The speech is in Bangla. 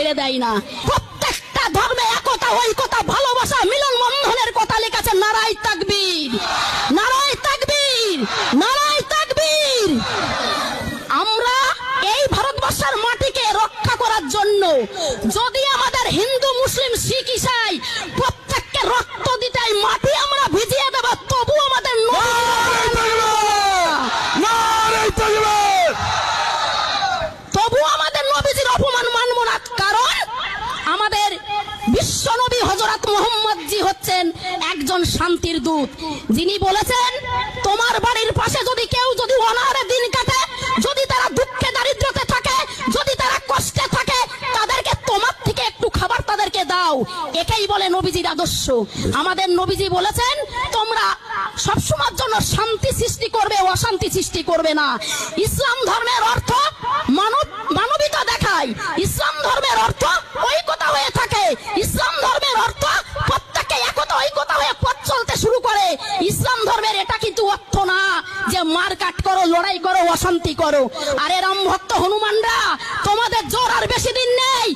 ছেড়ে দেয় না। প্রত্যেকটা ধর্মে একতা, ঐকতা, ভালোবাসা, মিলন বন্ধনের কথা লেখা। নারায়ে তাকবীর, নারায়ে তাকবীর, নারায়ে তাকবীর। আমরা এই ভারতবর্ষের মাটিকে রক্ষা করার জন্য যদি আমাদের হিন্দু, মুসলিম, শিখ, ঈসাই প্রত্যেককে রক্ত দিতে মাটি আমরা ভিজিয়ে দেব, তবু আমাদের নবীজির অপমান মানব না। কারণ আমাদের বিশ্ব নবী হযরত মুহাম্মদ জি হচ্ছেন একজন শান্তির দূত, যিনি বলেছেন তোমার বাড়ির পাশে যদি কেউ যদি অনাহারে দিন কাটে, যদি তারা দুঃখে দারিদ্রতে থাকে, যদি তারা কষ্টে থাকে, তাদেরকে তোমার থেকে একটু খাবার তাদেরকে দাও। একেই বলে নবীজির আদর্শ। আমাদের নবীজি বলেছেন তোমরা সবসময়ের জন্য শান্তি সৃষ্টি করবে, অশান্তি সৃষ্টি করবে না। ইসলাম ধর্মের অর্থ মানবিকতা দেখায়। ইসলাম ধর্মের অর্থ ঐকতা হয়ে থাকে। ইসলাম ধর্মের অর্থ প্রত্যেকে একতা ঐকতা হয়ে পথ চলতে শুরু করে। ইসলাম ধর্মের এটা কিন্তু অর্থ না যে মারকাট করো, লড়াই করো, অশান্তি করো। আরে রাম ভক্ত হনুমানরা, তোমাদের জোর আর বেশি দিন নেই।